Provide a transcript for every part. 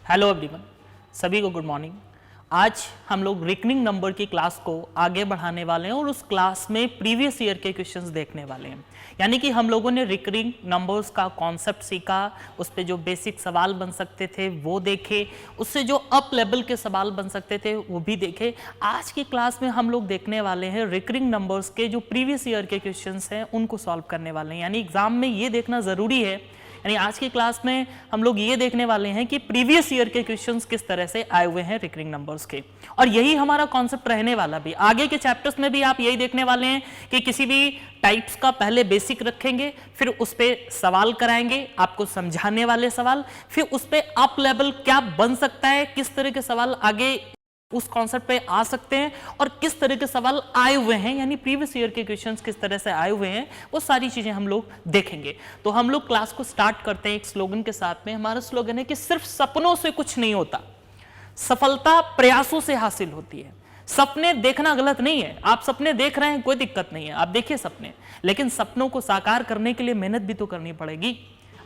Hello everyone, सभी को good morning. आज हम लोग रिकरिंग नंबर की क्लास को आगे बढ़ाने वाले हैं और उस क्लास में प्रीवियस ईयर के क्वेश्चंस देखने वाले हैं। यानी कि हम लोगों ने रिकरिंग नंबर्स का कॉन्सेप्ट सीखा, उस पे जो बेसिक सवाल बन सकते थे वो देखे, उससे जो अप लेवल के सवाल बन सकते थे वो भी देखे। आज की क्लास में हम लोग देखने वाले हैं रिकरिंग नंबर्स के जो प्रीवियस ईयर के क्वेश्चंस हैं उनको सॉल्व करने वाले हैं। यानी एग्जाम में ये देखना ज़रूरी है, यानी आज की क्लास में हम लोग ये देखने वाले हैं कि प्रीवियस ईयर के क्वेश्चंस किस तरह से आए हुए हैं रिकरिंग नंबर्स के, और यही हमारा कॉन्सेप्ट रहने वाला भी। आगे के चैप्टर्स में भी आप यही देखने वाले हैं कि किसी भी टाइप्स का पहले बेसिक रखेंगे, फिर उस पर सवाल कराएंगे, आपको समझाने वाले सवाल, फिर उस पर अप लेवल क्या बन सकता है, किस तरह के सवाल आगे उस कॉन्सेप्ट पे आ सकते हैं और किस तरह के सवाल आए हुए हैं, यानी प्रीवियस ईयर के क्वेश्चंस किस तरह से आए हुए हैं, वो सारी चीजें हम लोग देखेंगे। तो हम लोग क्लास को स्टार्ट करते हैं एक स्लोगन के साथ में। हमारा स्लोगन है कि सिर्फ सपनों से कुछ नहीं होता, सफलता प्रयासों से हासिल होती है। सपने देखना गलत नहीं है, आप सपने देख रहे हैं कोई दिक्कत नहीं है, आप देखिए सपने, लेकिन सपनों को साकार करने के लिए मेहनत भी तो करनी पड़ेगी।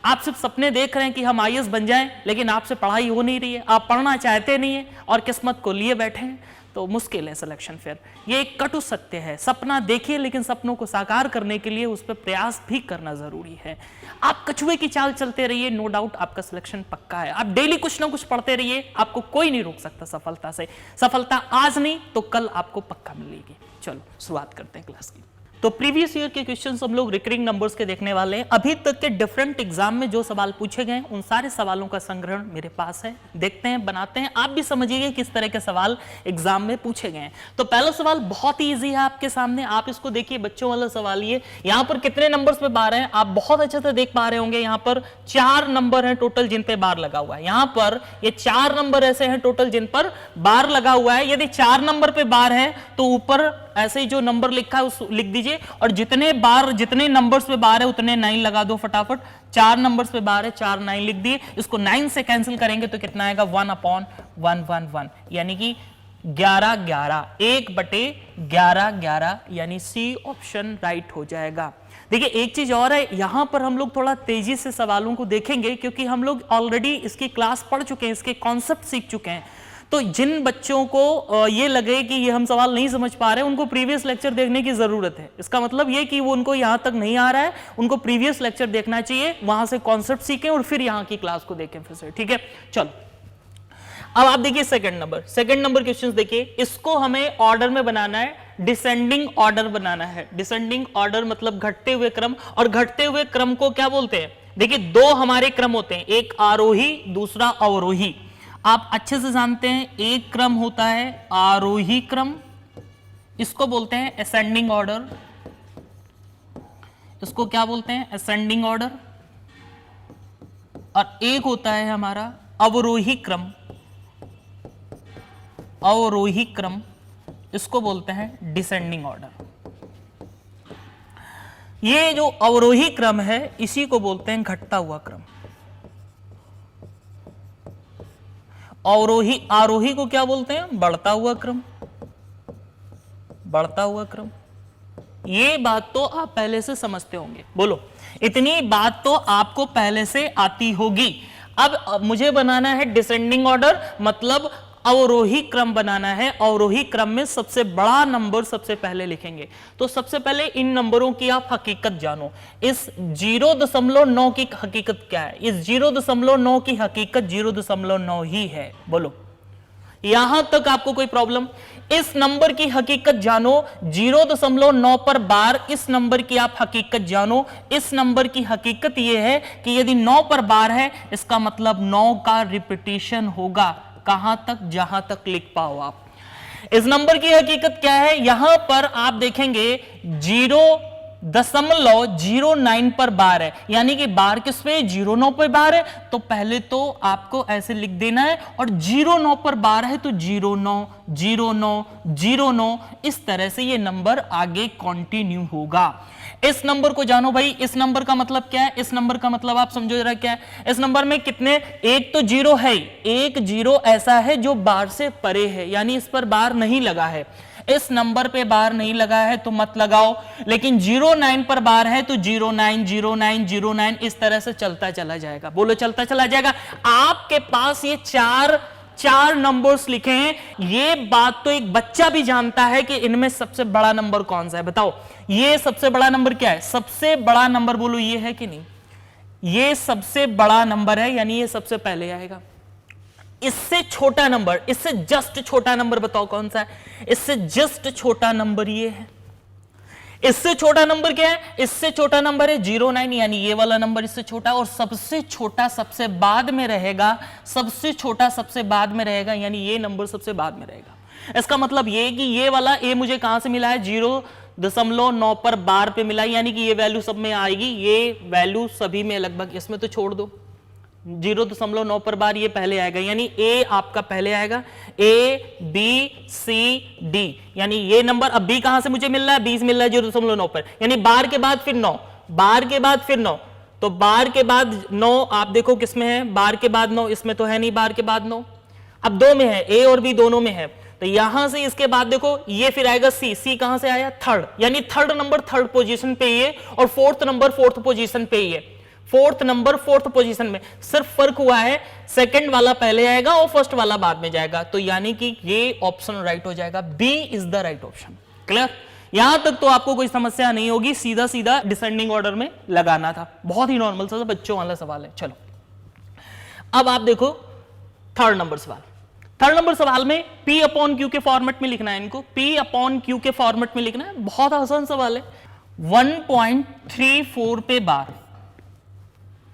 आप सिर्फ सपने देख रहे हैं कि हम आईएएस बन जाएं, लेकिन आपसे पढ़ाई हो नहीं रही है, आप पढ़ना चाहते नहीं है और किस्मत को लिए बैठे हैं, तो मुश्किल है सिलेक्शन। फिर ये एक कटु सत्य है, सपना देखिए लेकिन सपनों को साकार करने के लिए उस पर प्रयास भी करना जरूरी है। आप कछुए की चाल चलते रहिए, नो डाउट आपका सिलेक्शन पक्का है। आप डेली कुछ ना कुछ पढ़ते रहिए, आपको कोई नहीं रोक सकता सफलता से। सफलता आज नहीं तो कल आपको पक्का मिलेगी। चलो शुरुआत करते हैं क्लास की। तो प्रीवियस ईयर के क्वेश्चंस हम लोग रिकरिंग नंबर्स के देखने वाले हैं। अभी तक के डिफरेंट एग्जाम में जो सवाल पूछे गए उन सारे सवालों का संग्रहण मेरे पास है, देखते हैं, बनाते हैं, आप भी समझिए किस तरह के सवाल एग्जाम में पूछे गए हैं। तो पहला सवाल बहुत ही इजी है आपके सामने, आप इसको देखिए, बच्चों वाला सवाल। ये यहाँ पर कितने नंबर्स पे बार हैं आप बहुत अच्छे से देख पा रहे होंगे। यहाँ पर 4 नंबर है टोटल जिन पे बार लगा हुआ है। यहाँ पर ये 4 नंबर ऐसे हैं टोटल जिन पर बार लगा हुआ है। यदि 4 नंबर पे बार है तो ऊपर ऐसे ही जो नंबर लिखा है उस लिख दीजिए, और जितने नंबर्स पे बार है उतने 9 लगा दो फटाफट। 4 नंबर्स पे बार है, 4 9 लिख दिए। इसको 9 से कैंसिल करेंगे तो कितना आएगा, 1/111, यानी कि 11 11, 1/11 11, यानी सी ऑप्शन राइट हो जाएगा। देखिए एक चीज और है, यहां पर हम लोग थोड़ा तेजी से सवालों को देखेंगे क्योंकि हम लोग ऑलरेडी इसकी क्लास पढ़ चुके हैं, इसके कॉन्सेप्ट सीख चुके हैं। तो जिन बच्चों को ये लगे कि ये हम सवाल नहीं समझ पा रहे, उनको प्रीवियस लेक्चर देखने की जरूरत है। इसका मतलब ये कि वो उनको यहां तक नहीं आ रहा है, उनको प्रीवियस लेक्चर देखना चाहिए, वहां से कॉन्सेप्ट सीखें और फिर यहां की क्लास को देखें फिर से, ठीक है। चलो अब आप देखिए सेकंड नंबर क्वेश्चंस देखिए। इसको हमें ऑर्डर में बनाना है, डिसेंडिंग ऑर्डर बनाना है। डिसेंडिंग ऑर्डर मतलब घटते हुए क्रम, और घटते हुए क्रम को क्या बोलते हैं? देखिए 2 हमारे क्रम होते हैं, एक आरोही दूसरा अवरोही। आप अच्छे से जानते हैं एक क्रम होता है आरोही क्रम, इसको बोलते हैं असेंडिंग ऑर्डर। इसको क्या बोलते हैं? Ascending order. और एक होता है हमारा अवरोही क्रम, अवरोही क्रम, इसको बोलते हैं डिसेंडिंग ऑर्डर। ये जो अवरोही क्रम है इसी को बोलते हैं घटता हुआ क्रम। आरोही को क्या बोलते हैं? बढ़ता हुआ क्रम, बढ़ता हुआ क्रम। ये बात तो आप पहले से समझते होंगे, बोलो इतनी बात तो आपको पहले से आती होगी। अब मुझे बनाना है डिसेंडिंग ऑर्डर, मतलब अवरोही क्रम बनाना है। अवरोही क्रम में सबसे बड़ा नंबर सबसे पहले लिखेंगे। तो सबसे पहले इन नंबरों की आप हकीकत जानो। इस 0.9 की हकीकत क्या है? इस 0.9 की हकीकत 0.9 ही है। बोलो यहां तक आपको कोई प्रॉब्लम? इस नंबर की हकीकत जानो, 0.9 पर बार, इस नंबर की आप हकीकत जानो। इस नंबर की हकीकत यह है कि यदि 9 पर बार है इसका मतलब 9 का रिपीटिशन होगा। कहां तक? जहां तक लिख पाओ आप। इस नंबर की हकीकत क्या है? यहां पर आप देखेंगे 0.09 पर बार है, यानी कि बार किस पे? 0.9 पर बार है। तो पहले तो आपको ऐसे लिख देना है, और 0.9 पर बार है तो 0.9 0.9 0.9, इस तरह से ये नंबर आगे कंटिन्यू होगा। इस नंबर को जानो भाई। इस नंबर का मतलब क्या है? इस नंबर का मतलब आप समझो जरा क्या है। इस नंबर में कितने? एक तो 0 है, एक 0 ऐसा है जो बार से परे है, यानी इस पर बार नहीं लगा है। इस नंबर पे बार नहीं लगा है तो मत लगाओ, लेकिन 09 पर बार है तो 09 09 09 इस तरह से चलता चला जाएगा। बोलो चलता चला जाएगा। आपके पास ये चार नंबर्स लिखे हैं, ये बात तो एक बच्चा भी जानता है कि इनमें सबसे बड़ा नंबर कौन सा है। बताओ ये सबसे बड़ा नंबर क्या है? सबसे बड़ा नंबर बोलो ये है कि नहीं? ये सबसे बड़ा नंबर है, यानी ये सबसे पहले आएगा। इससे छोटा नंबर, इससे जस्ट छोटा नंबर बताओ कौन सा है? इससे जस्ट छोटा नंबर ये है। इससे छोटा नंबर क्या है? इससे छोटा नंबर है 09, यानी ये वाला नंबर इससे छोटा, और सबसे छोटा सबसे बाद में रहेगा, सबसे छोटा सबसे बाद में रहेगा, यानी ये नंबर सबसे बाद में रहेगा। इसका मतलब ये कि ये वाला ए मुझे कहां से मिला है? 0.9 पर बार पे मिला, यानी कि ये वैल्यू सब में आएगी, ये वैल्यू सभी में लगभग, इसमें तो छोड़ दो, 0.9 पर बार ये पहले आएगा, यानी ए आपका पहले आएगा, ए बी सी डी, यानी ये नंबर। अब बी कहां से मुझे मिल रहा है? 20 मिल रहा है 0.9 पर, यानी बार के बाद फिर 9, बार के बाद फिर 9, तो बार के बाद 9 आप देखो किसमें है? बार के बाद 9, इसमें तो है नहीं बार के बाद 9, अब दो में है, ए और बी दोनों में है, तो यहां से इसके बाद देखो ये फिर आएगा सी, सी कहां से आया? थर्ड, यानी थर्ड नंबर थर्ड पोजीशन पे ही है, और फोर्थ नंबर फोर्थ पोजीशन पे ही है, फोर्थ नंबर फोर्थ पोजीशन में। सिर्फ फर्क हुआ है सेकंड वाला पहले आएगा और फर्स्ट वाला बाद में जाएगा, तो यानी कि ये ऑप्शन राइट हो जाएगा, B is the right option. Clear? यहां तक तो आपको कोई समस्या नहीं होगी, सीधा सीधा डिसेंडिंग ऑर्डर में लगाना था, बहुत ही नॉर्मल सा बच्चों वाला सवाल है। चलो अब आप देखो थर्ड नंबर सवाल। थर्ड नंबर सवाल में P अपॉन Q के फॉर्मेट में लिखना है, इनको P अपॉन Q के फॉर्मेट में लिखना है, बहुत आसान सवाल है। 1.34 पे बार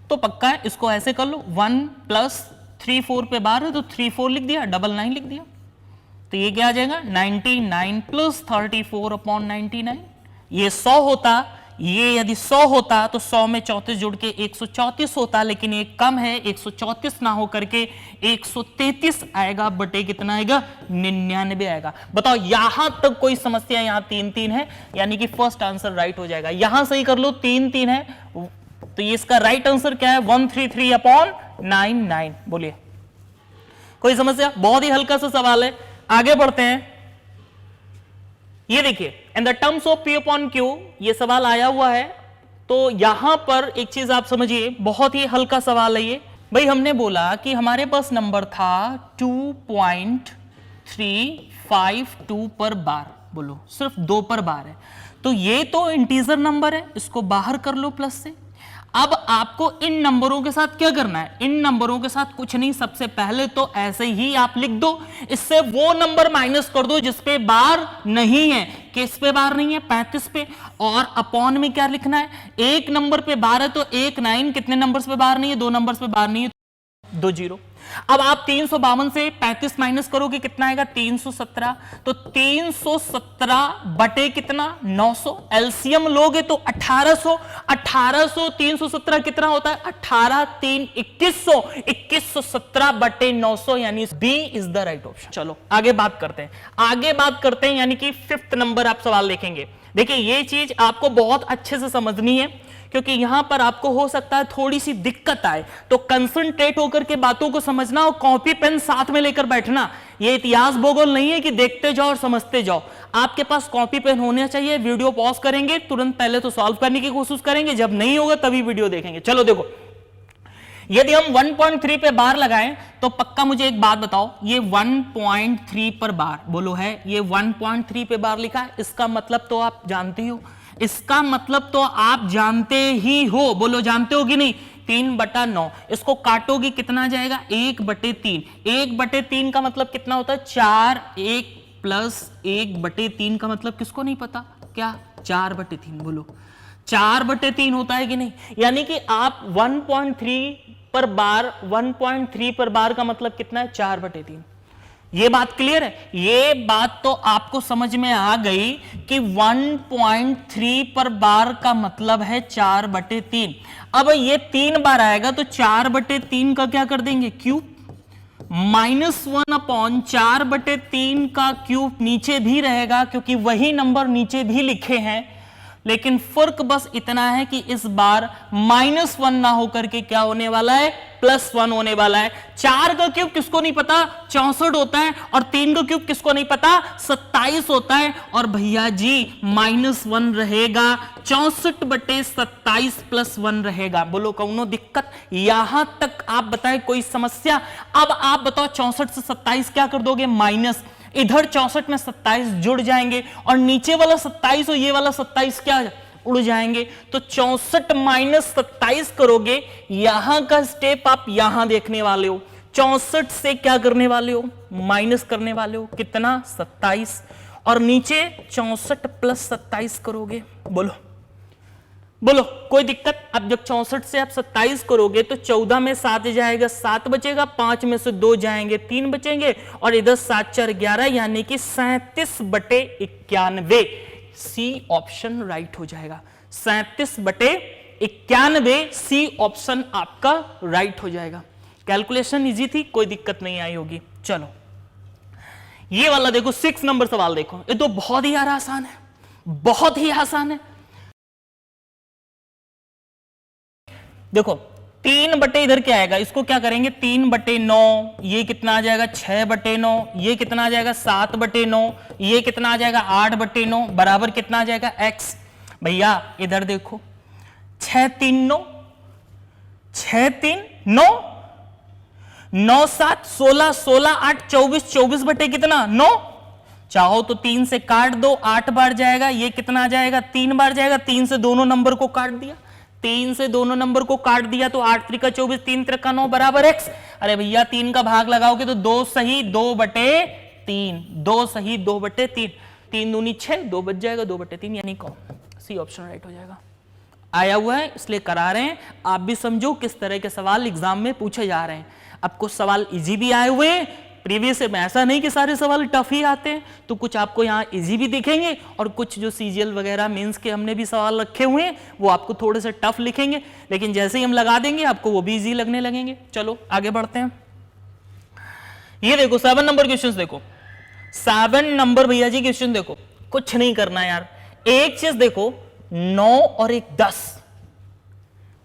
तो पक्का है, इसको ऐसे कर लो, 1 + 34 पे बार है तो 34 लिख दिया, 99 लिख दिया, तो ये क्या आ जाएगा? 99 + 34 अपॉन 99। ये 100 होता, ये यदि 100 होता तो 100 में 34 जुड़ के 134 होता, लेकिन ये कम है, 134 ना हो करके 133 आएगा, बटे कितना आएगा? 99 आएगा। बताओ यहां तक कोई समस्या? यहां 3-3 है, यानी कि फर्स्ट आंसर राइट हो जाएगा। यहां सही कर लो, 3-3 है, तो ये इसका राइट आंसर क्या है? 133 अपॉन 99। बोलिए कोई समस्या? बहुत ही हल्का सा सवाल है, आगे बढ़ते हैं। ये देखिए, in the terms of P upon Q ये सवाल आया हुआ है, तो यहां पर एक चीज आप समझिए, बहुत ही हल्का सवाल है ये। भाई हमने बोला कि हमारे पास नंबर था 2.352 पर बार, बोलो सिर्फ 2 पर बार है, तो ये तो इंटीजर नंबर है, इसको बाहर कर लो प्लस से। अब आपको इन नंबरों के साथ क्या करना है? इन नंबरों के साथ कुछ नहीं, सबसे पहले तो ऐसे ही आप लिख दो, इससे वो नंबर माइनस कर दो जिसपे बार नहीं है। किस पे बार नहीं है? 35 पे। और अपॉन में क्या लिखना है? एक नंबर पे बार है तो 19, कितने नंबर्स पे बार नहीं है? 2 नंबर्स पे बार नहीं है, 2 0। अब आप 352 से 35 माइनस करोगे, कितना आएगा? 317। तो 317 बटे कितना? 900। एलसीएम लोगे तो 1800, 1800 317 कितना होता है? 18 3 2100, 2117 बटे 900, यानी B is the right option. चलो आगे बात करते हैं, आगे बात करते हैं, यानी कि 5th नंबर आप सवाल देखेंगे। देखिए ये चीज आपको बहुत अच्छे से समझनी है, क्योंकि यहां पर आपको हो सकता है थोड़ी सी दिक्कत आए, तो कंसंट्रेट होकर के बातों को समझना और कॉपी पेन साथ में लेकर बैठना। ये इतिहास भूगोल नहीं है कि देखते जाओ और समझते जाओ, आपके पास कॉपी पेन होना चाहिए। वीडियो पॉज करेंगे, तुरंत पहले तो सॉल्व करने की कोशिश करेंगे, जब नहीं होगा तभी वीडियो देखेंगे। चलो देखो, यदि हम 1.3 पे बार लगाएं तो पक्का मुझे एक बात बताओ, ये 1.3 पर बार बोलो है, ये 1.3 पे बार लिखा है, इसका मतलब तो आप जानते हो, इसका मतलब तो आप जानते ही हो, बोलो जानते हो कि नहीं? 3/9, इसको काटोगे कितना आ जाएगा? 1/3। 1/3 का मतलब कितना होता है? 4। 1 + 1/3 का मतलब किसको नहीं पता? क्या? 4/3। बोलो 4/3 होता है कि नहीं? यानी कि आप 1.3 पर बार, 1.3 पर बार का मतलब कितना है? 4/3। ये बात क्लियर है? ये बात तो आपको समझ में आ गई कि 1.3 पर बार का मतलब है 4/3। अब ये 3 बार आएगा तो 4/3 का क्या कर देंगे? क्यूब। -1/4/3 का क्यूब नीचे भी रहेगा, क्योंकि वही नंबर नीचे भी लिखे हैं, लेकिन फर्क बस इतना है कि इस बार -1 ना होकर के क्या होने वाला है, +1 होने वाला है। 4 का क्यूब किसको नहीं पता 64 होता है, और 3 का क्यूब किसको नहीं पता 27 होता है। और भैया जी -1 रहेगा, 64/27 +1 रहेगा। बोलो कौनो दिक्कत यहां तक? आप बताएं कोई समस्या? अब आप बताओ 64 से 27 क्या कर दोगे माइनस, इधर 64 में 27 जुड़ जाएंगे, और नीचे वाला 27 और ये वाला 27 क्या उड़ जाएंगे। तो 64 - 27 करोगे, यहां का स्टेप आप यहां देखने वाले हो। 64 से क्या करने वाले हो, माइनस करने वाले हो, कितना 27, और नीचे 64 + 27 करोगे। बोलो बोलो कोई दिक्कत? अब जब 64 से आप 27 करोगे तो 14 में 7 जाएगा, 7 बचेगा, 5 में से 2 जाएंगे, 3 बचेंगे, और इधर 7 4 11 यानी कि 37/91। सी ऑप्शन राइट हो जाएगा। 37/91 सी ऑप्शन आपका राइट हो जाएगा। कैलकुलेशन इजी थी, कोई दिक्कत नहीं आई होगी। चलो ये वाला देखो 6 नंबर सवाल देखो, ये तो बहुत ही यार आसान है, बहुत ही आसान है। देखो 3 इधर क्या आएगा, इसको क्या करेंगे 3/9, ये कितना आ जाएगा 6/9, ये कितना आ जाएगा 7/9, ये कितना आ जाएगा 8/9, बराबर कितना आ जाएगा x। भैया इधर देखो 6 3 9, 6 3 9, 9 7 16, 16 8 24, 24 बटे कितना 9। चाहो तो 3 से काट दो, 8 बार जाएगा, ये कितना आ जाएगा 3 बार जाएगा, 3 से दोनों नंबर को काट दिया, 3 से दोनों नंबर को काट दिया तो 8 3 24, 3 3 9 बराबर x। अरे भैया 3 का भाग लगाओगे तो 2 सही 2/3, 2 सही 2/3, 3 दूनी 6, 2 बच जाएगा 2/3, यानी कौन सी ऑप्शन राइट हो जाएगा। आया हुआ है इसलिए करा रहे हैं, आप भी समझो किस तरह के सवाल एग्जाम में पूछे जा रहे हैं। अब कुछ सवाल इजी भी आए हुए हैं प्रीवियस में, ऐसा नहीं कि सारे सवाल टफ ही आते हैं, तो कुछ आपको यहाँ इजी भी दिखेंगे, और कुछ जो सीजीएल वगैरह मेंस के हमने भी सवाल रखे हुए हैं वो आपको थोड़े से टफ लिखेंगे, लेकिन जैसे ही हम लगा देंगे आपको वो भी इजी लगने लगेंगे। चलो आगे बढ़ते हैं। ये देखो 7 नंबर क्वेश्चन देखो, 7 नंबर भैया जी क्वेश्चन देखो, कुछ नहीं करना यार, एक चीज देखो 9 और 1 10,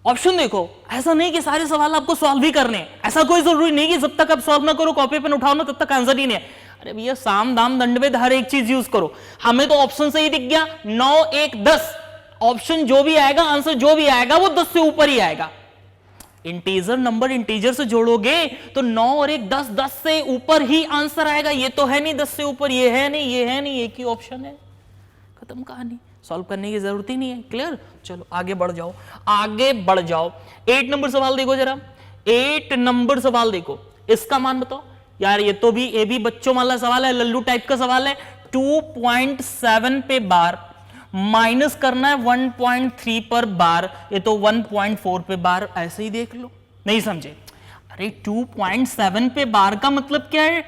ऑप्शन देखो। ऐसा नहीं कि सारे सवाल आपको सॉल्व ही करने हैं, ऐसा कोई जरूरी नहीं कि जब तक आप सॉल्व ना करो कॉपी पेन उठाओ ना तब तक आंसर ही नहीं है। अरे भैया साम दाम दंडभेद हर एक चीज यूज करो। हमें तो ऑप्शन से ही दिख गया 9 1 10, ऑप्शन जो भी आएगा आंसर जो भी आएगा वो 10 से ऊपर ही आएगा। इंटीजर नंबर इंटीजर से जोड़ोगे तो 9 और 1 10, 10 से ऊपर ही आंसर आएगा। ये तो है नहीं 10 से ऊपर, ये है नहीं, ये है नहीं, एक ही ऑप्शन है, खत्म कहानी, सॉल्व करने की जरूरत ही नहीं है। क्लियर? चलो आगे बढ़ जाओ, आगे बढ़ जाओ। 8 नंबर सवाल देखो जरा, 8 नंबर सवाल देखो, इसका मान बताओ यार। ये तो भी ये भी बच्चों वाला सवाल है, लल्लू टाइप का सवाल है। 2.7 पे बार माइनस करना है 1.3 पर बार, ये तो 1.4 पे बार, ऐसे ही देख लो। नहीं समझे? अरे 2.7 पे बार का मतलब क्या है,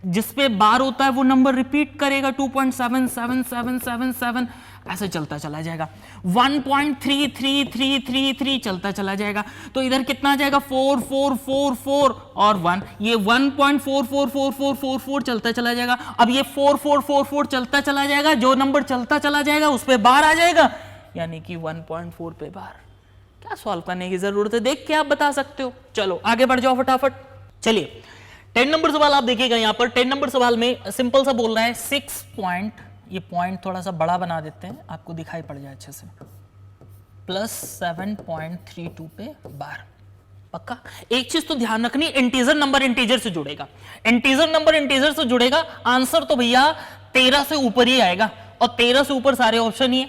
जिस पे बार होता है वो नंबर रिपीट करेगा, 2.777777 ऐसे चलता चला जाएगा, 1.333333 चलता चला जाएगा। तो इधर कितना आ जाएगा 4444 और 1, ये 1.444444 चलता चला जाएगा। अब ये 4444 चलता चला जाएगा, जो नंबर चलता चला जाएगा उस पे बार आ जाएगा, यानी कि 1.4 पे बार। क्या सॉल्व करने की जरूरत है, देख के आप बता सकते हो। चलो आगे बढ़ जाओ फटाफट। चलिए 10 नंबर सवाल आप देखिएगा, यहां पर 10 नंबर सवाल में सिंपल सा बोल रहा है 6 पॉइंट, ये पॉइंट थोड़ा सा बड़ा बना देते हैं आपको दिखाई पड़ जाए अच्छे से, +7.32 पे बार। पक्का? एक चीज तो ध्यान रखनी, इंटीजर नंबर इंटीजर से जुड़ेगा, इंटीजर नंबर इंटीजर से जुड़ेगा, आंसर तो भैया 13 से ऊपर ही आएगा, और 13 से ऊपर सारे ऑप्शन ही है,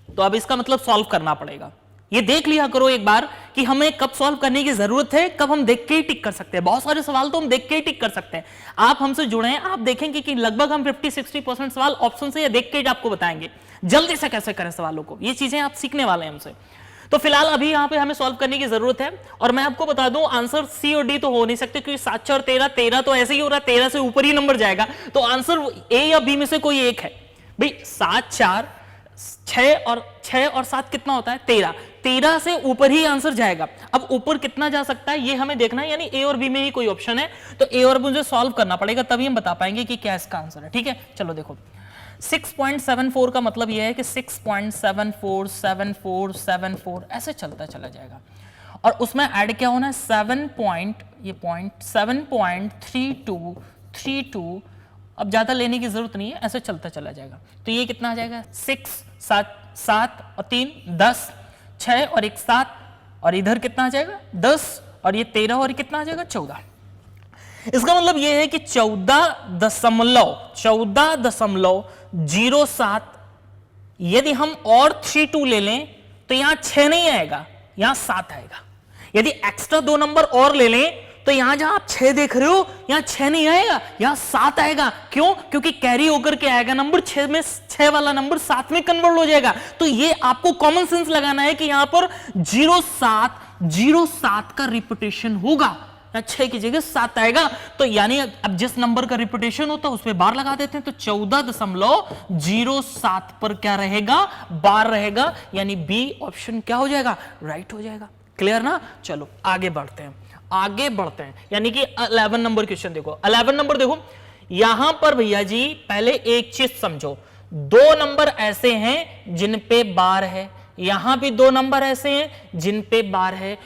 तो अब इसका मतलब सॉल्व करना पड़ेगा। ये देख लिया करो एक बार कि हमें कब सॉल्व करने की जरूरत है, कब हम देख के ही टिक कर सकते हैं। बहुत सारे सवाल तो हम देख के ही टिक कर सकते हैं। आप हमसे जुड़े हैं, आप देखेंगे कि लगभग हम 50-60% सवाल ऑप्शन से या देख के ही आपको बताएंगे जल्दी से कैसे करें सवालों को। ये चीजें आप सीखने वाले हैं हमसे। तो फिलहाल अभी यहाँ पे हमें सॉल्व करने की जरूरत है, और मैं आपको बता दूं आंसर सी और डी तो हो नहीं सकते, क्योंकि 7 4 13, 13 तो ऐसे ही हो रहा है, 13 से ऊपर ही नंबर जाएगा, तो आंसर ए या बी में से कोई एक है। भाई 7 4 6 और 7 कितना होता है 13, 13 से ऊपर ही आंसर जाएगा। अब ऊपर कितना जा सकता है ये हमें देखना है, यानी ए और बी में ही कोई ऑप्शन है, तो ए और बी मुझे सॉल्व करना पड़ेगा, तभी हम बता पाएंगे कि क्या इसका आंसर है। ठीक है, चलो देखो 6.74 का मतलब यह है कि 6.747474 ऐसे चलता चला जाएगा, और उसमें ऐड क्या होना है 7.3232। अब ज्यादा लेने की जरूरत नहीं है, ऐसे चलता चला जाएगा। तो ये कितना आ जाएगा 6 7 और 3 10, 6 और 1 7, और इधर कितना आ जाएगा 10, और ये 13, और कितना आ जाएगा 14। इसका मतलब यह है कि 14.07 यदि हम और 32 ले लें तो यहां 6 नहीं आएगा, यहां 7 आएगा। यदि एक्स्ट्रा 2 नंबर और ले लें तो यहां जहां आप 6 देख रहे हो यहां 6 नहीं आएगा, यहां 7 आएगा। क्यों? क्योंकि कैरी होकर के आएगा नंबर 6 में, 6 वाला नंबर 7 में कन्वर्ट हो जाएगा। तो ये आपको कॉमन सेंस लगाना है कि यहां पर 07 का रिपीटेशन होगा, 6 की जगह 7 आएगा। तो यानी अब जिस नंबर का रिपीटेशन होता है उस पर बार लगा देते हैं, तो 14.07 पर क्या रहेगा, बार रहेगा, यानी बी ऑप्शन क्या हो जाएगा, राइट हो जाएगा। क्लियर ना? चलो आगे बढ़ते हैं, यानी कि 11 नंबर क्वेश्चन देखो। 11 नंबर देखो, यहां पर भैया जी पहले एक चीज समझो, 2 नंबर ऐसे हैं जिन पे बार है, यहां भी 2 नंबर ऐसे हैं जिन पे बार है।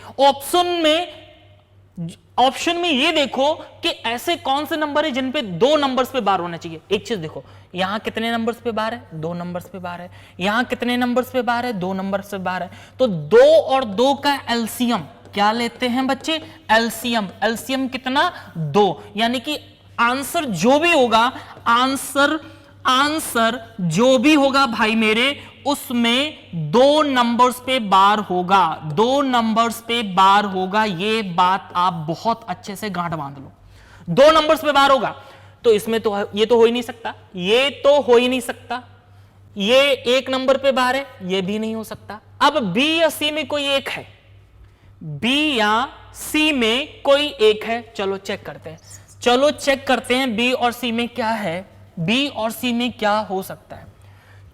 ऑप्शन में ये देखो कि ऐसे कौन से नंबर है जिन पे 2 नंबर्स पे बार होना चाहिए। एक चीज देखो, यहां कितने नंबर्स पे बार है, 2 नंबर्स पे बार है। यहां कितने नंबर्स पे बार है, 2 नंबर्स पे बार है। तो 2 और 2 का एलसीएम क्या लेते हैं बच्चे, एलसीएम कितना, 2। यानी कि आंसर जो भी होगा, आंसर जो भी होगा भाई मेरे, उसमें 2 नंबर्स पे बार होगा, 2 नंबर्स पे बार होगा। ये बात आप बहुत अच्छे से गांठ बांध लो, 2 नंबर्स पे बार होगा। तो इसमें तो ये तो हो ही नहीं सकता, ये तो हो ही नहीं सकता। ये 1 नंबर पे बार है, ये भी नहीं हो सकता। अब बी या सी में कोई एक है, बी या सी में कोई एक है। चलो चेक करते हैं बी और सी में क्या है, बी और सी में क्या हो सकता है।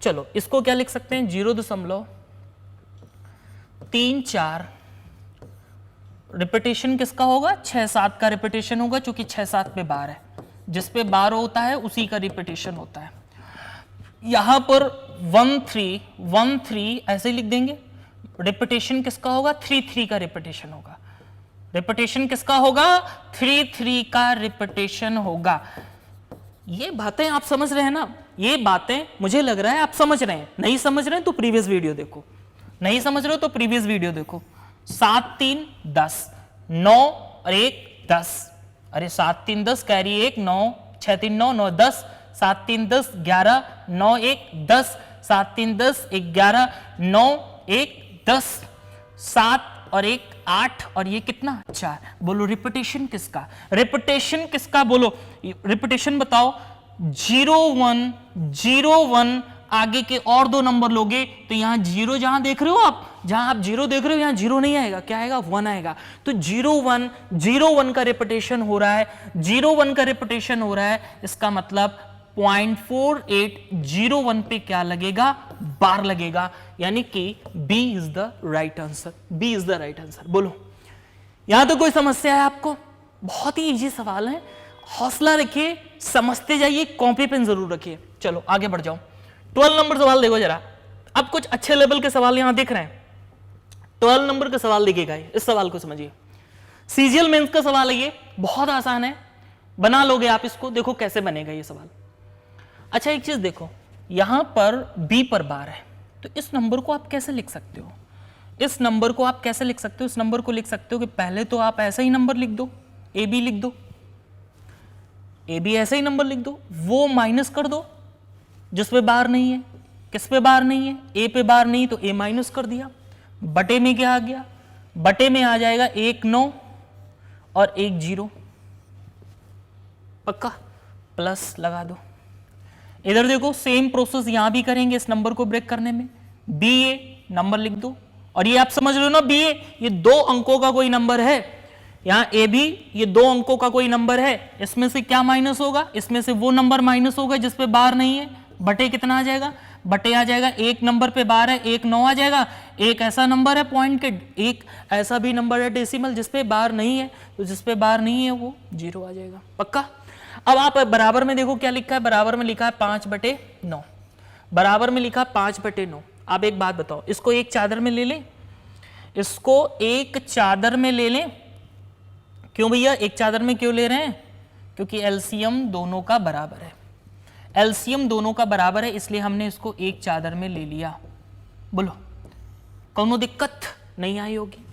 चलो इसको क्या लिख सकते हैं, 0.34। रिपीटेशन किसका होगा, 6-7 का रिपीटेशन होगा, क्योंकि 6-7 पे बार है, जिस पे बार होता है उसी का रिपीटेशन होता है। यहां पर 1-3 ऐसे लिख देंगे। रिपीटेशन किसका होगा, 3-3 का रिपीटेशन होगा। रिपीटेशन किसका होगा, 3-3 का रिपीटेशन होगा। ये बातें आप समझ रहे हैं ना, ये बातें मुझे लग रहा है आप समझ रहे हैं। नहीं समझ रहे हैं तो प्रीवियस वीडियो देखो, 7-3 10, 9 और 1 10। अरे 7-3 10, कैरी 1 9, 6-3 9, 9 10, 7-3 10 11, 9 1 10, 7-3 10 11, 9 1 10, 7 और 1 8, और ये कितना 4। बोलो रिपीटेशन किसका, बोलो रिपीटेशन बताओ। 0-1 आगे के और 2 नंबर लोगे तो यहां 0 जहां देख रहे हो आप, जहां आप 0 देख रहे हो, यहां 0 नहीं आएगा, क्या आएगा 1 आएगा। तो 0-1 का रिपीटेशन हो रहा है, 0-1 का रिपीटेशन हो रहा है। इसका मतलब 0.4801 पे क्या लगेगा, बार लगेगा। यानी कि B is the right answer, बोलो यहां तो कोई समस्या है आपको? बहुत ही इजी सवाल है, हौसला रखिए, समझते जाइए, कॉपी पेन जरूर रखिए। चलो आगे बढ़ जाओ। 12 नंबर सवाल देखो जरा। अब कुछ अच्छे लेवल के सवाल यहां दिख रहे हैं। 12 नंबर का सवाल देखिएगा, इस सवाल को समझिए। सीजीएल मेंस का सवाल है, ये बहुत आसान है, बना लोगे आप इसको। देखो कैसे बनेगा ये सवाल। अच्छा एक चीज देखो, यहां पर बी पर बार है, तो इस नंबर को आप कैसे लिख सकते हो, इस नंबर को लिख सकते हो कि पहले तो आप ऐसा ही नंबर लिख दो, ए बी लिख दो, ए बी ऐसा ही नंबर लिख दो, वो माइनस कर दो जिस पे बार नहीं है। किस पे बार नहीं है, ए पे बार नहीं, तो ए माइनस कर दिया। बटे में क्या आ गया, बटे में आ जाएगा 1 9 और 1 0, पक्का, प्लस लगा दो। इधर देखो सेम प्रोसेस यहां भी करेंगे इस नंबर को ब्रेक करने में। बी ए नंबर लिख दो, और ये आप समझ रहे हो ना, बी ए ये 2 अंकों का कोई नंबर है, यहां ए बी ये 2 अंकों का कोई नंबर है। इसमें से क्या माइनस होगा, इसमें से वो नंबर माइनस होगा जिस पे बार नहीं है। बटे कितना आ जाएगा, बटे आ जाएगा 1 नंबर पे बार है, 1 9 आ जाएगा। एक ऐसा नंबर है पॉइंट के, एक ऐसा भी नंबर है डेसिमल जिस पे बार नहीं है, तो जिस पे बार नहीं है वो 0 आ जाएगा, पक्का। अब आप बराबर में देखो क्या लिखा है, बराबर में लिखा है 5/9। बराबर में लिखा 5/9। अब एक बात बताओ, इसको एक चादर में ले लें, इसको एक चादर में ले लें। क्यों भैया एक चादर में क्यों ले रहे हैं? क्योंकि एलसीएम दोनों का बराबर है, एलसीएम दोनों का बराबर है, इसलिए हमने इसको एक चादर में ले लिया। बोलो कौनो दिक्कत नहीं आई होगी।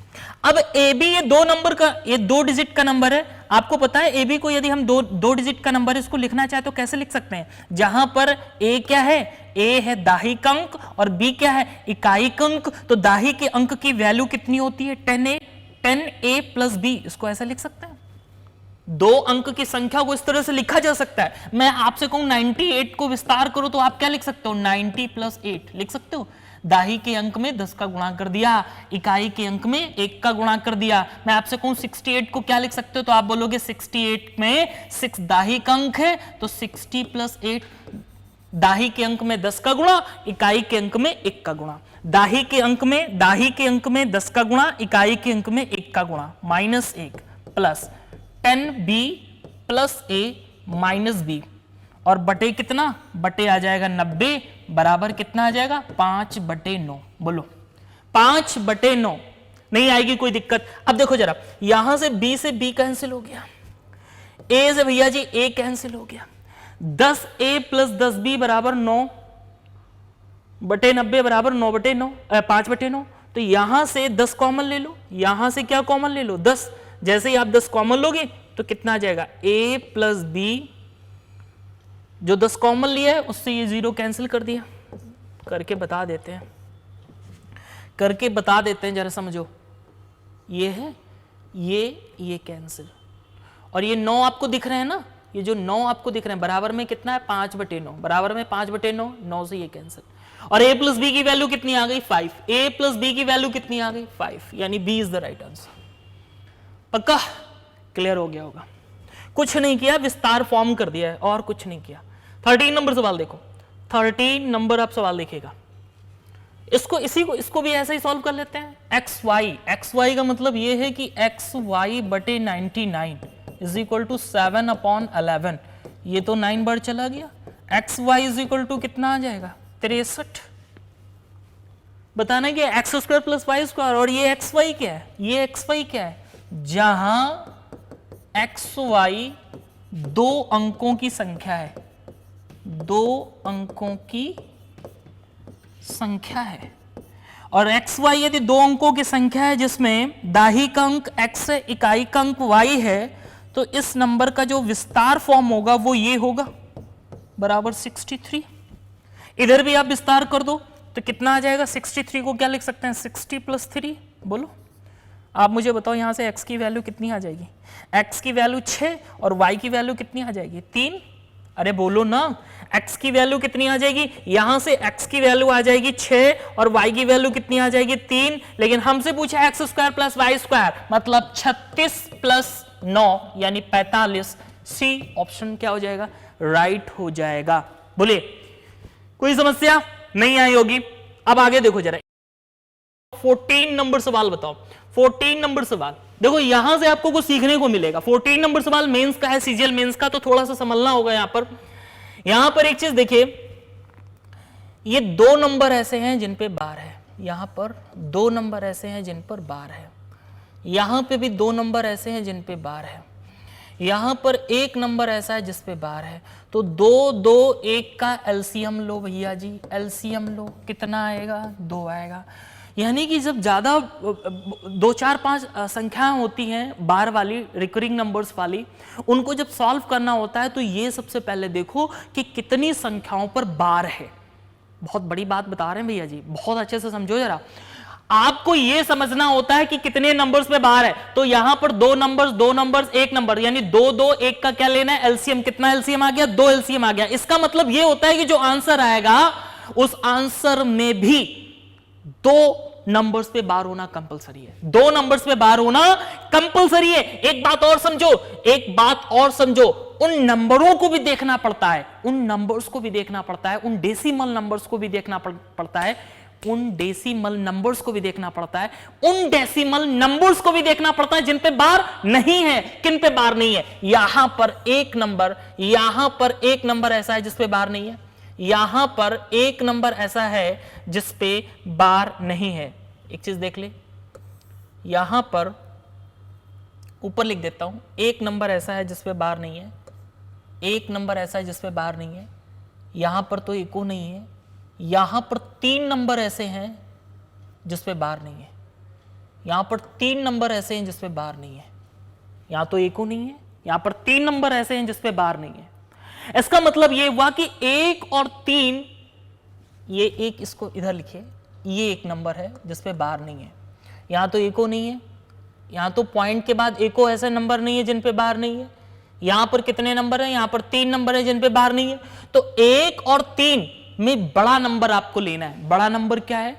अब ए बी ये 2 नंबर का, ये 2 डिजिट का नंबर है। आपको पता है ए बी को यदि हम दो डिजिट का नंबर इसको लिखना चाहे तो कैसे लिख सकते हैं? जहां पर ए क्या है, ए है दाहिक अंक और बी क्या है, इकाइक अंक। तो दाहिक के अंक की वैल्यू कितनी होती है? 10a plus B. इसको ऐसा लिख सकते हैं। 2 अंक की संख्या को इस तरह से लिखा जा सकता है। मैं आपसे कहूं 98 को विस्तार करो तो आप क्या लिख सकते हो? 90 + 8 लिख सकते हो। दाही के अंक में 10 का गुणा कर दिया, इकाई के अंक में 1 का गुणा कर दिया। मैं आपसे कहूं 68 को क्या लिख सकते हो? तो आप बोलोगे 68 में 6 दाही का अंक है, तो 60 + 8। दाही के अंक में 10 का गुणा, इकाई के अंक में 1 का गुणा। दाही के अंक में 10 का गुणा, इकाई के अंक में 1 का गुणा, -1 प्लस 10b + a - b और बटे कितना? बटे आ जाएगा 90 बराबर कितना आ जाएगा? 5/9। बोलो 5/9। नहीं आएगी कोई दिक्कत। अब देखो जरा, यहां से b से b कैंसिल हो गया, a से भैया जी a कैंसिल हो गया। 10a + 10b बराबर 9/90 बराबर 9/9 5/9। तो यहां से 10 कॉमन ले लो, यहां से क्या कॉमन ले लो? 10। जैसे ही आप 10 कॉमन लोगे तो कितना आ जाएगा? a + b, जो 10 कॉमन लिया है उससे ये 0 कैंसिल कर दिया। करके बता देते हैं, जरा समझो। ये है, ये कैंसिल, और ये 9 आपको दिख रहे हैं ना, ये जो 9 आपको दिख रहे हैं बराबर में कितना है? 5/9 बराबर में 5/9, 9 से ये कैंसिल। और a + b की वैल्यू कितनी आ गई? 5। a + b की वैल्यू कितनी आ गई? 5, यानी b is the right answer. पक्का क्लियर हो गया होगा। कुछ नहीं किया, विस्तार फॉर्म कर दिया है और कुछ नहीं किया। 13 नंबर सवाल देखो, 13 नंबर आप सवाल देखिएगा। इसको भी ऐसे ही सॉल्व कर लेते हैं। xy का मतलब ये है कि xy/99 = 7/11। ये तो 9 बार चला गया। xy = कितना आ जाएगा? 63। बताना कि x² + y²। और ये xy क्या है? ये xy क्या है? जहां xy 2 अंकों की संख्या है, 2 अंकों की संख्या है। और xy यदि 2 अंकों की संख्या है जिसमें दाहिक अंक x है, इकाइक अंक y है, तो इस नंबर का जो विस्तार फॉर्म होगा वो ये होगा, बराबर 63। इधर भी आप विस्तार कर दो तो कितना आ जाएगा? 63 को क्या लिख सकते हैं? 60 + 3। बोलो आप मुझे बताओ, यहां से x की वैल्यू कितनी आ जाएगी? x की वैल्यू 6 और y की वैल्यू कितनी आ जाएगी? 3। अरे बोलो ना, x की वैल्यू कितनी आ जाएगी? यहां से x की वैल्यू आ जाएगी 6 और y की वैल्यू कितनी आ जाएगी? 3। लेकिन हमसे पूछा x² + y², मतलब 36 + 9 यानी 45। सी ऑप्शन क्या हो जाएगा? राइट हो जाएगा। बोले कोई समस्या नहीं आई होगी। अब आगे देखो जरा, 14 नंबर सवाल बताओ। 14 नंबर सवाल देखो, यहां से आपको कुछ सीखने को मिलेगा। 14 नंबर सवाल मेंस का है, सीजीएल मेंस का, तो थोड़ा सा संभलना होगा। यहां पर एक चीज देखिए, ये 2 नंबर ऐसे हैं जिन पे बार है, यहां पर 2 नंबर ऐसे हैं जिन पर बार है, यहां पे भी 2 नंबर ऐसे हैं जिन पे बार है, यहां पर 1 नंबर ऐसा है जिस पे बार है। तो 2 2 1 का एलसीएम लो भैया जी, एलसीएम लो। कितना आएगा? 2 आएगा। यानी कि जब ज्यादा 2 4 5 संख्याएं होती हैं बार वाली, रिकरिंग नंबर्स वाली, उनको जब सॉल्व करना होता है तो ये सबसे पहले देखो कि कितनी संख्याओं पर बार है। बहुत बड़ी बात बता रहे हैं भैया जी, बहुत अच्छे से समझो जरा। आपको यह समझना होता है कि कितने नंबर्स पे बार है। तो यहां पर 2 नंबर्स 1 नंबर, यानी 2 2 1 का क्या लेना है? एलसीएम। कितना एलसीएम आ गया? 2 एलसीएम आ गया। इसका मतलब यह होता है कि जो आंसर आएगा उस आंसर में भी 2 नंबर्स पे बार होना कंपलसरी है। 2 नंबर्स पे बार होना कंपलसरी है। एक बात और समझो, उन नंबरों को भी देखना पड़ता है, उन नंबर्स को भी देखना पड़ता है, उन डेसिमल नंबर्स को भी देखना पड़ता है, उन डेसिमल नंबर्स को भी देखना पड़ता है, उन डेसिमल नंबर्स को भी देखना पड़ता है जिन पे बार नहीं है। किन पे बार नहीं है? यहां पर एक नंबर ऐसा है जिस पे बार नहीं है, यहां पर एक नंबर ऐसा है जिस पे बार नहीं है। एक चीज देख ले, यहां पर ऊपर लिख देता हूं, एक नंबर ऐसा है जिस पे बार नहीं है, एक नंबर ऐसा है जिस पे बार नहीं है, यहां पर तो इको नहीं है, यहां पर 3 नंबर ऐसे हैं जिस पे बार नहीं है, यहां पर 3 नंबर ऐसे हैं जिस पे बार नहीं है, यहां तो इको नहीं है, यहां पर 3 नंबर ऐसे हैं जिस पे बार नहीं है। इसका मतलब ये हुआ कि 1 और 3, ये एक इसको इधर लिखिए, ये एक नंबर है जिस पे बार नहीं है, यहां तो इको नहीं है, यहां तो पॉइंट के बाद इको ऐसे नंबर नहीं है जिन पे बार नहीं है, यहां पर कितने नंबर है, यहां पर 3 नंबर है जिन पे बार नहीं है। तो 1 और 3 में बड़ा नंबर आपको लेना है। बड़ा नंबर क्या है?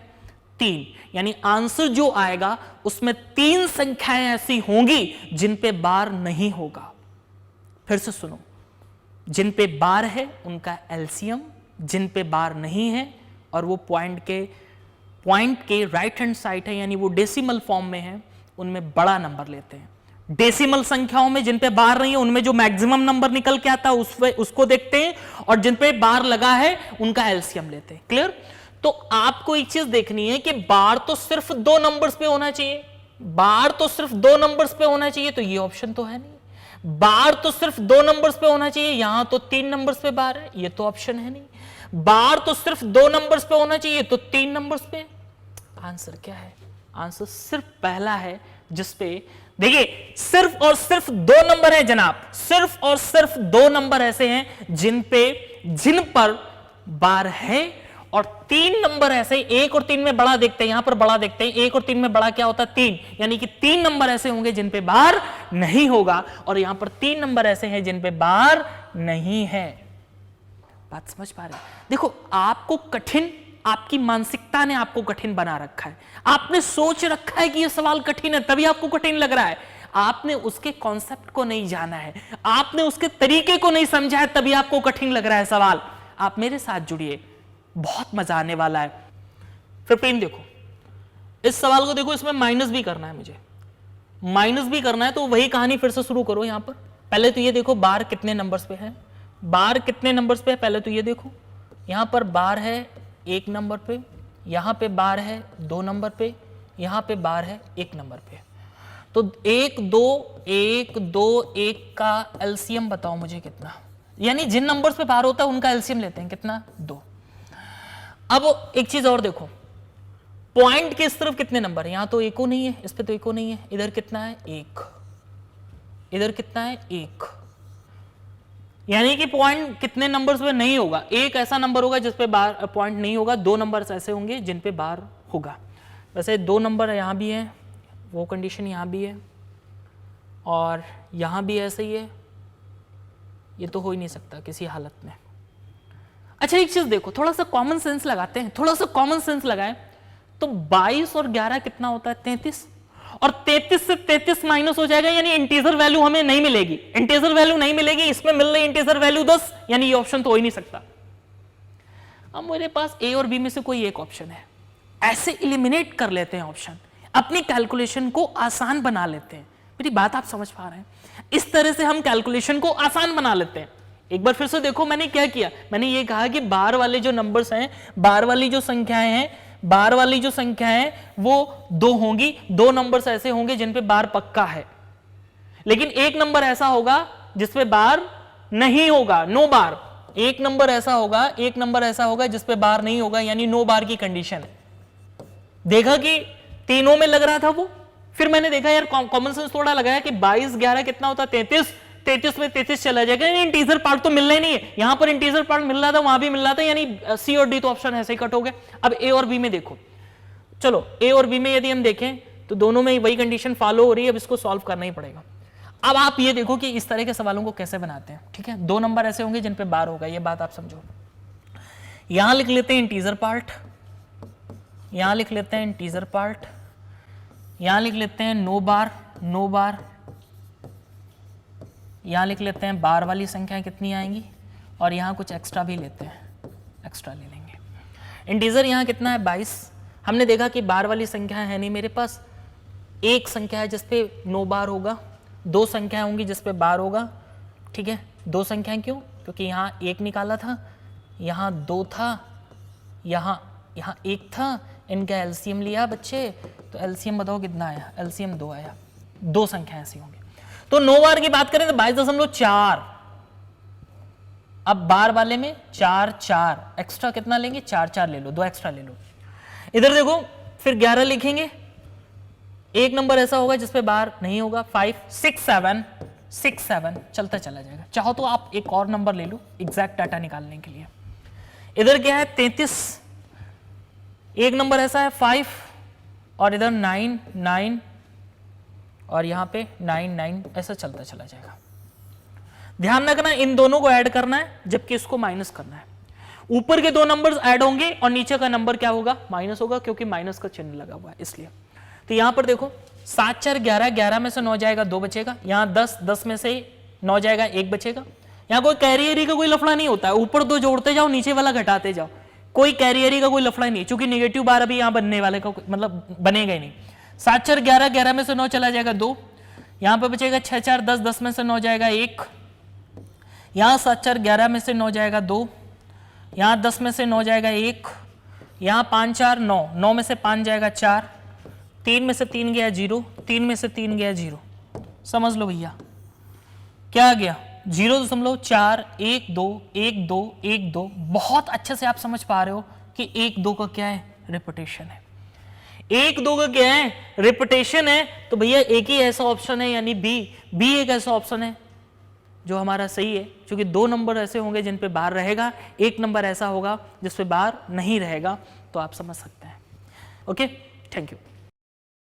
3। यानी आंसर जो आएगा उसमें 3 संख्याएं ऐसी होंगी जिन पे बार नहीं होगा। फिर से सुनो, जिन पे बार है उनका एलसीएम, जिन पे बार नहीं है और वो पॉइंट के राइट हैंड साइड है यानी वो डेसिमल फॉर्म में है, उनमें बड़ा नंबर लेते हैं। डेसिमल संख्याओं में जिन पे बार नहीं है उनमें जो मैक्सिमम नंबर निकल के आता है उसको देखते हैं, और जिन पे बार लगा है उनका एलसीएम लेते हैं। क्लियर? तो आपको एक चीज देखनी है कि बार तो सिर्फ 2 नंबर्स पे होना चाहिए, बार तो सिर्फ 2 नंबर्स पे होना चाहिए, तो ये ऑप्शन तो है नहीं। बार तो सिर्फ 2 नंबर्स पे होना चाहिए, यहां तो 3 नंबर्स पे बार है, ये तो ऑप्शन है नहीं। बार तो सिर्फ 2 नंबर्स पे होना चाहिए, तो 3 नंबर्स पे। आंसर क्या है? आंसर सिर्फ पहला है जिसपे, देखिए, सिर्फ और सिर्फ 2 नंबर है जनाब, सिर्फ और सिर्फ 2 नंबर ऐसे हैं जिन पर बार है, और 3 नंबर ऐसे, 1 और 3 में बड़ा देखते हैं, यहां पर बड़ा देखते हैं, 1 और 3 में बड़ा क्या होता है? 3। यानी कि 3 नंबर ऐसे होंगे जिन पे बार नहीं होगा, और यहां पर 3 नंबर ऐसे हैं जिन पे बार नहीं है। बात समझ पा रहे? देखो, आपको कठिन, आपकी मानसिकता ने आपको कठिन बना रखा है, आपने सोच रखा है कि यह सवाल कठिन है तभी आपको कठिन लग रहा है। आपने उसके कॉन्सेप्ट को नहीं जाना है, आपने उसके तरीके को नहीं समझा है, तभी आपको कठिन लग रहा है सवाल। आप मेरे साथ जुड़िए, बहुत मजा आने वाला है। 15 देखो, इस सवाल को देखो, इसमें माइनस भी करना है, मुझे माइनस भी करना है, तो वही कहानी फिर से शुरू करो। यहां पर पहले तो ये देखो बार कितने नंबर्स पे है, बार कितने नंबर्स पे है, पहले तो ये देखो, यहां पर बार है 1 नंबर पे, यहां पे बार है 2 नंबर पे, यहां पे बार है 1 नंबर पे। तो 1 2 1 का एलसीएम बताओ मुझे कितना, यानी जिन नंबर्स पे बार होता है उनका एलसीएम लेते हैं, कितना? 2। अब एक चीज और देखो, पॉइंट के इस तरफ कितने नंबर है, यहां तो इको नहीं है, इस पे तो इको नहीं है, इधर कितना है? 1, इधर कितना है? 1। यानी कि पॉइंट कितने नंबर्स पे नहीं होगा? एक ऐसा नंबर होगा जिस पे बार पॉइंट नहीं होगा, 2 नंबर्स ऐसे होंगे जिन पे बार होगा। वैसे 2 नंबर यहां भी है, वो कंडीशन यहां भी है, और यहां भी ऐसे ही है, ये तो हो ही नहीं सकता किसी हालत में। अच्छा, एक चीज देखो, थोड़ा सा कॉमन सेंस लगाते हैं, थोड़ा सा कॉमन सेंस लगाएं तो 22 और 11 कितना होता है? 33, और 33 से 33 माइनस हो जाएगा, यानी इंटीजर वैल्यू हमें नहीं मिलेगी, इंटीजर वैल्यू नहीं मिलेगी, इसमें मिल रही इंटीजर वैल्यू 10, यानी ये ऑप्शन तो हो ही नहीं सकता। अब मेरे पास ए और बी में से कोई एक ऑप्शन है, ऐसे इलिमिनेट कर लेते हैं ऑप्शन, अपनी कैलकुलेशन को आसान बना लेते हैं। मेरी बात आप समझ पा रहे हैं? इस तरह से हम कैलकुलेशन को आसान बना लेते हैं। एक बार फिर से देखो, मैंने क्या किया, मैंने ये कहा कि बार वाले जो नंबर्स हैं, बार वाली जो संख्याएं हैं, बार वाली जो संख्या है वो 2 होंगी, 2 नंबर्स ऐसे होंगे जिन पे बार पक्का है, लेकिन एक नंबर ऐसा होगा जिसपे बार नहीं होगा, नो बार। एक नंबर ऐसा होगा, एक नंबर ऐसा होगा जिसपे बार नहीं होगा, यानी नो बार की कंडीशन है। देखा कि तीनों में लग रहा था वो, फिर मैंने देखा यार कॉमन सेंस थोड़ा लगाया कि 22 11 कितना होता है? 33, 33 में 33 चला जाएगा, इंटीजर पार्ट तो मिलना ही नहीं है, यहां पर इंटीजर पार्ट मिल रहा था, वहां भी मिल रहा था, यानी सी और डी तो ऑप्शन ऐसे ही कट हो गए। अब ए और बी में देखो, चलो ए और बी में यदि हम देखें तो दोनों में वही कंडीशन फॉलो हो रही है, अब इसको सॉल्व करना ही पड़ेगा। अब आप ये देखो कि इस तरह के सवालों को कैसे बनाते हैं, ठीक है? 2 नंबर ऐसे होंगे जिन पे बार होगा, ये बात आप समझो। यहां लिख लेते हैं इंटीजर पार्ट, यहां लिख लेते हैं इंटीजर पार्ट, यहां लिख लेते हैं नो बार, नो बार, यहां लिख लेते हैं बार वाली संख्या कितनी आएंगी, और यहां कुछ एक्स्ट्रा भी लेते हैं, एक्स्ट्रा ले लेंगे। इंटीजर यहां कितना है? 22। हमने देखा कि बार वाली संख्या है नहीं मेरे पास, एक संख्या है जिसपे नो बार होगा, 2 संख्याएं होंगी जिसपे बार होगा, ठीक है? 2 संख्याएं क्यों? क्योंकि यहां 1 निकाला था, यहाँ 2 था, यहाँ 1 था, इनका एलसीएम लिया बच्चे, तो एलसीएम बताओ कितना आया, एलसीएम 2 आया। 2 संख्या ऐसी होंगी। तो 9 बार की बात करें तो 22.4, अब बार वाले में 4 4 एक्स्ट्रा कितना लेंगे, 4 4 ले लो, 2 एक्स्ट्रा ले लो। इधर देखो फिर 11 लिखेंगे, एक नंबर ऐसा होगा जिसपे बार नहीं होगा, 5 6 7 6 7 चलता चला जाएगा। चाहो तो आप एक और नंबर ले लो एग्जैक्ट डाटा निकालने के लिए। इधर क्या है 33, एक नंबर ऐसा है 5 और इधर 9 9 और यहां पे 9 9 ऐसा चलता चला जाएगा। ध्यान रखना इन दोनों को ऐड करना है जबकि इसको माइनस करना है। ऊपर के 2 नंबर्स ऐड होंगे और नीचे का नंबर क्या होगा, माइनस होगा, क्योंकि माइनस का चिन्ह लगा हुआ है इसलिए। तो यहां पर देखो 7 4 11, 11 में से 9 जाएगा 2 बचेगा, यहां 10 10 में से 9 जाएगा 1 बचेगा। यहां कोई कैरियरी का कोई लफड़ा नहीं होता है, ऊपर 2 जोड़ते जाओ नीचे वाला घटाते जाओ, कोई कैरियरी का कोई लफड़ा नहीं, क्योंकि नेगेटिव बार अभी यहां बनने वाले का मतलब बनेगा ही नहीं। 7 4 11, 11 में से 9 चला जाएगा 2, यहां पर बचेगा 6 4 10, 10 में से 9 जाएगा 1, यहां 7 4 11 में से 9 जाएगा 2, यहां 10 में से 9 जाएगा 1, यहां 5 4 9, 9 में से 5 जाएगा 4, 3 में से 3 गया 0, 3 में से 3 गया 0। समझ लो भैया क्या आ गया, 0.4 1 2 1 2 1 2। बहुत अच्छे से आप समझ पा रहे हो कि 1 2 का क्या है, रिपीटेशन है। 1 2 का क्या है, रिपीटेशन है। तो भैया एक ही ऐसा ऑप्शन है, यानी बी एक ऐसा ऑप्शन है जो हमारा सही है, क्योंकि 2 नंबर ऐसे होंगे जिन पे बार रहेगा, 1 नंबर ऐसा होगा जिस पे बार नहीं रहेगा। तो आप समझ सकते हैं। Okay, thank you.